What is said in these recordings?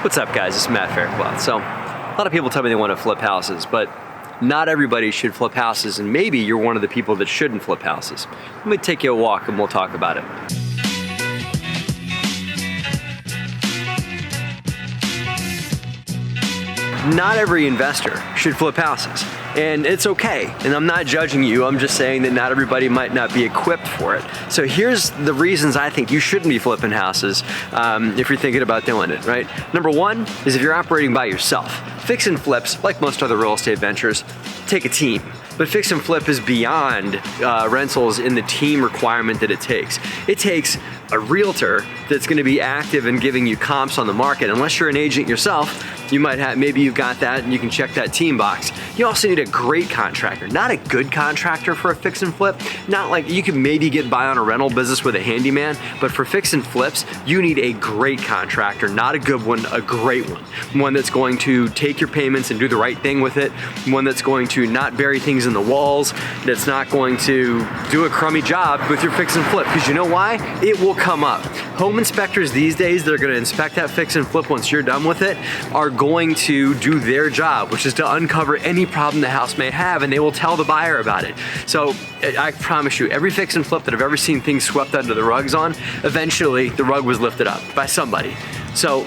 What's up, guys? It's Matt Faircloth. So, a lot of people tell me they want to flip houses, but not everybody should flip houses, and maybe you're one of the people that shouldn't flip houses. Let me take you a walk and we'll talk about it. Not every investor should flip houses, and it's okay. And I'm not judging you, I'm just saying that not everybody might not be equipped for it. So here's the reasons I think you shouldn't be flipping houses if you're thinking about doing it, right? Number one is if you're operating by yourself. Fix and flips, like most other real estate ventures, take a team. But fix and flip is beyond rentals in the team requirement that it takes. It takes a realtor that's going to be active and giving you comps on the market. Unless you're an agent yourself, you might have, maybe you've got that and you can check that team box. You also need a great contractor, not a good contractor for a fix and flip. Not like you can maybe get by on a rental business with a handyman, but for fix and flips, you need a great contractor, not a good one, a great one. One that's going to take your payments and do the right thing with it. One that's going to not bury things in the walls, that's not going to do a crummy job with your fix and flip. Because you know why? It will come up. Home inspectors these days, they're going to inspect that fix and flip once you're done with it, are going to do their job, which is to uncover any problem the house may have, and they will tell the buyer about it. So I promise you, every fix and flip that I've ever seen things swept under the rugs on, eventually the rug was lifted up by somebody. So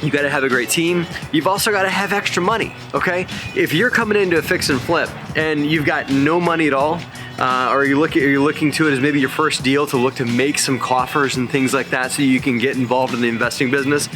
you gotta have a great team. You've also gotta have extra money, okay? If you're coming into a fix and flip and you've got no money at all, or you're looking to it as maybe your first deal to look to make some coffers and things like that so you can get involved in the investing business,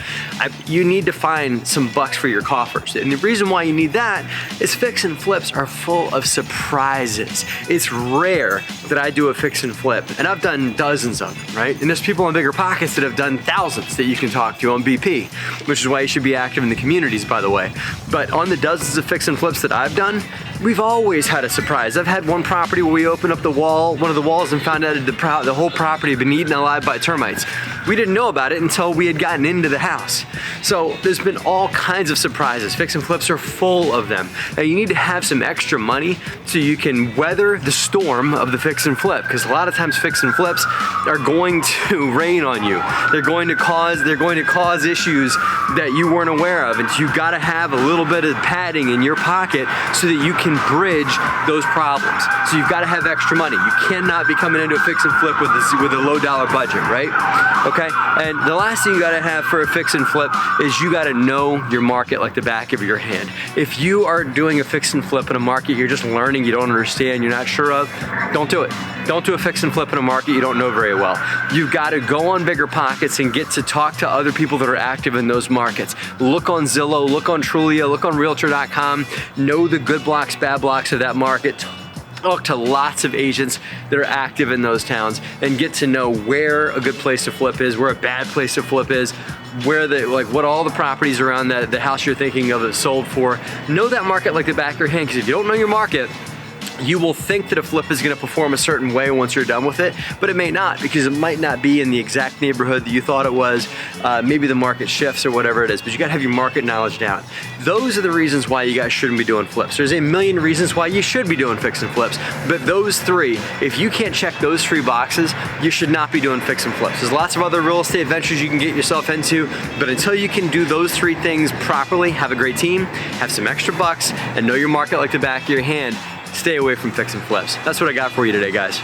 you need to find some bucks for your coffers. And the reason why you need that is fix and flips are full of surprises. It's rare that I do a fix and flip, and I've done dozens of them, right? And there's people on BiggerPockets that have done thousands that you can talk to on BP, which is why you should be active in the communities, by the way. But on the dozens of fix and flips that I've done, we've always had a surprise. I've had one property where we opened up the wall, one of the walls, and found out the whole property had been eaten alive by termites. We didn't know about it until we had gotten into the house. So there's been all kinds of surprises. Fix and flips are full of them. Now you need to have some extra money so you can weather the storm of the fix and flip, because a lot of times fix and flips are going to rain on you. They're going to cause issues that you weren't aware of, and you've got to have a little bit of padding in your pocket so that you can bridge those problems. So you've got to have extra money. You cannot be coming into a fix and flip with a low dollar budget, right? Okay, and the last thing you gotta have for a fix and flip is you gotta know your market like the back of your hand. If you are doing a fix and flip in a market you're just learning, you don't understand, you're not sure of, don't do it. Don't do a fix and flip in a market you don't know very well. You've gotta go on BiggerPockets and get to talk to other people that are active in those markets. Look on Zillow, look on Trulia, look on Realtor.com, know the good blocks, bad blocks of that market. Talk to lots of agents that are active in those towns and get to know where a good place to flip is, where a bad place to flip is, where what all the properties around the house you're thinking of is sold for. Know that market like the back of your hand, because if you don't know your market, you will think that a flip is going to perform a certain way once you're done with it, but it may not, because it might not be in the exact neighborhood that you thought it was. Maybe the market shifts or whatever it is, but you got to have your market knowledge down. Those are the reasons why you guys shouldn't be doing flips. There's a million reasons why you should be doing fix and flips, but those three, if you can't check those three boxes, you should not be doing fix and flips. There's lots of other real estate ventures you can get yourself into, but until you can do those three things properly, have a great team, have some extra bucks, and know your market like the back of your hand, stay away from fix and flips. That's what I got for you today, guys.